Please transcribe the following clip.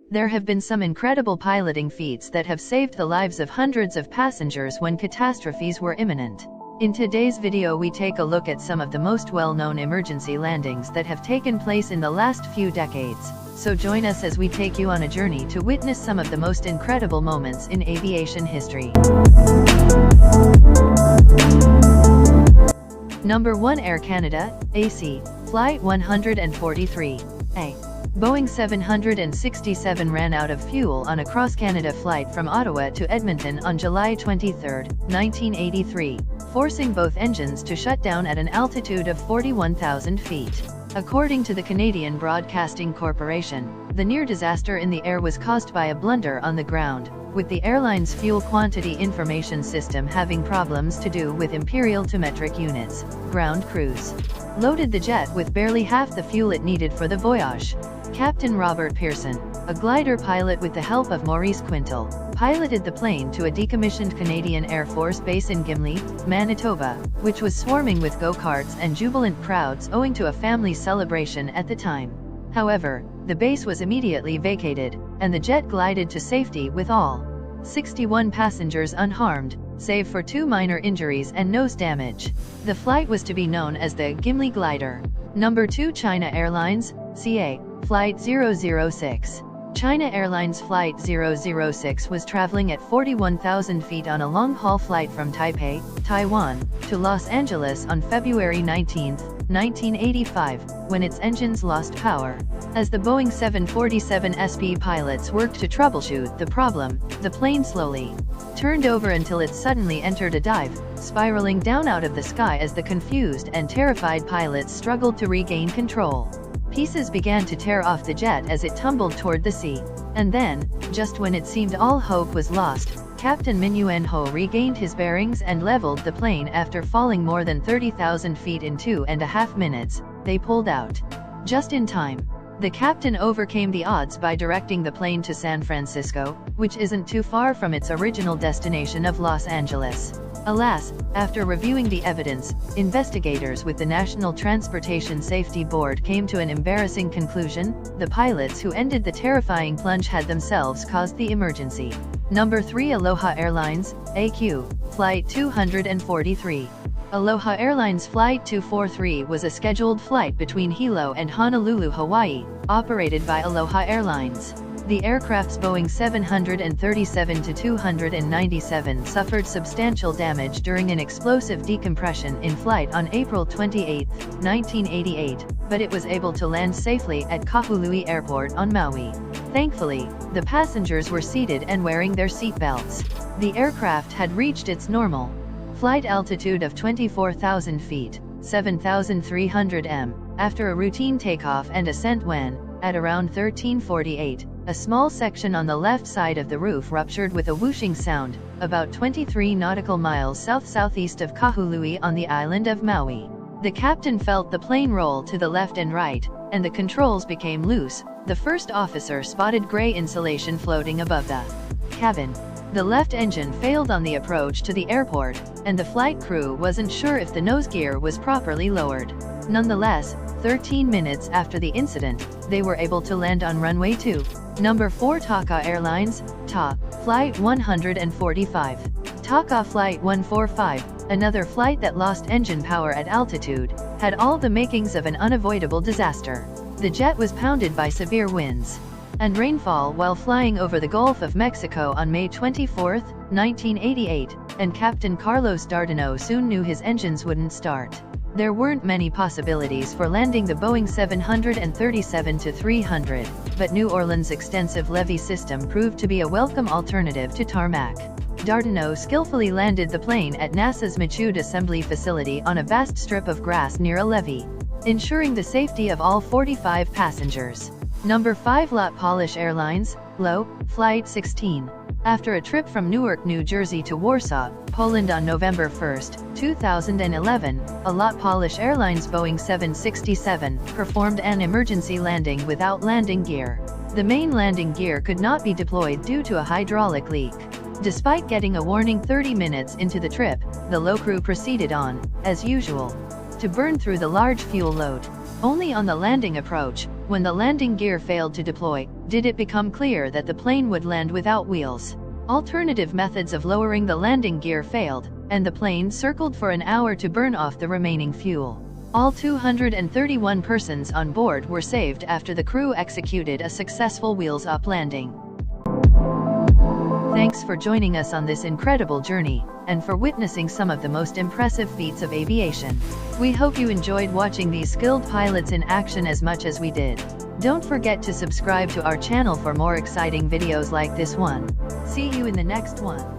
There have been some incredible piloting feats that have saved the lives of hundreds of passengers when catastrophes were imminent. In today's video we take a look at some of the most well-known emergency landings that have taken place in the last few decades. So join us as we take you on a journey to witness some of the most incredible moments in aviation history. Number 1. Air Canada, AC, Flight 143. A. Boeing 767 ran out of fuel on a cross-Canada flight from Ottawa to Edmonton on July 23, 1983, forcing both engines to shut down at an altitude of 41,000 feet. According to the Canadian Broadcasting Corporation, the near disaster in the air was caused by a blunder on the ground, with the airline's fuel quantity information system having problems to do with imperial-to-metric units. Ground crews loaded the jet with barely half the fuel it needed for the voyage. Captain Robert Pearson, a glider pilot with the help of Maurice Quintal, piloted the plane to a decommissioned Canadian Air Force base in Gimli, Manitoba, which was swarming with go-karts and jubilant crowds owing to a family celebration at the time. However, the base was immediately vacated, and the jet glided to safety with all 61 passengers unharmed, save for 2 minor injuries and nose damage. The flight was to be known as the Gimli Glider. Number 2. China Airlines, CA, Flight 006. China Airlines Flight 006 was traveling at 41,000 feet on a long-haul flight from Taipei, Taiwan, to Los Angeles on February 19, 1985, when its engines lost power. As the Boeing 747 SP pilots worked to troubleshoot the problem, the plane slowly turned over until it suddenly entered a dive, spiraling down out of the sky as the confused and terrified pilots struggled to regain control. Pieces began to tear off the jet as it tumbled toward the sea. And then, just when it seemed all hope was lost, Captain Minuan Ho regained his bearings and leveled the plane after falling more than 30,000 feet in 2.5 minutes. They pulled out just in time. The captain overcame the odds by directing the plane to San Francisco, which isn't too far from its original destination of Los Angeles. Alas, after reviewing the evidence, investigators with the National Transportation Safety Board came to an embarrassing conclusion: the pilots who ended the terrifying plunge had themselves caused the emergency. Number 3. Aloha Airlines, AQ, Flight 243. Aloha Airlines Flight 243 was a scheduled flight between Hilo and Honolulu, Hawaii, operated by Aloha Airlines. The aircraft's Boeing 737-297 suffered substantial damage during an explosive decompression in flight on April 28, 1988, but it was able to land safely at Kahului Airport on Maui. Thankfully, the passengers were seated and wearing their seatbelts. The aircraft had reached its normal flight altitude of 24,000 feet, 7,300 m, after a routine takeoff and ascent when, at around 13:48, a small section on the left side of the roof ruptured with a whooshing sound, about 23 nautical miles south-southeast of Kahului on the island of Maui. The captain felt the plane roll to the left and right, and the controls became loose. The first officer spotted gray insulation floating above the cabin. The left engine failed on the approach to the airport, and the flight crew wasn't sure if the nose gear was properly lowered. Nonetheless, 13 minutes after the incident, they were able to land on runway 2. Number 4. Taka Airlines, TA, Flight 145. Taka Flight 145, another flight that lost engine power at altitude, had all the makings of an unavoidable disaster. The jet was pounded by severe winds and rainfall while flying over the Gulf of Mexico on May 24, 1988, and Captain Carlos Dardanau soon knew his engines wouldn't start. There weren't many possibilities for landing the Boeing 737-300, but New Orleans' extensive levee system proved to be a welcome alternative to tarmac. Dardanau skillfully landed the plane at NASA's Michoud Assembly Facility on a vast strip of grass near a levee, ensuring the safety of all 45 passengers. Number 5. Lot Polish Airlines, LO, Flight 16. After a trip from Newark, New Jersey to Warsaw, Poland on November 1, 2011, a Lot Polish Airlines Boeing 767 performed an emergency landing without landing gear. The main landing gear could not be deployed due to a hydraulic leak. Despite getting a warning 30 minutes into the trip, the LO crew proceeded on, as usual, to burn through the large fuel load. Only on the landing approach, when the landing gear failed to deploy, did it become clear that the plane would land without wheels. Alternative methods of lowering the landing gear failed, and the plane circled for an hour to burn off the remaining fuel. All 231 persons on board were saved after the crew executed a successful wheels-up landing. Thanks for joining us on this incredible journey, and for witnessing some of the most impressive feats of aviation. We hope you enjoyed watching these skilled pilots in action as much as we did. Don't forget to subscribe to our channel for more exciting videos like this one. See you in the next one.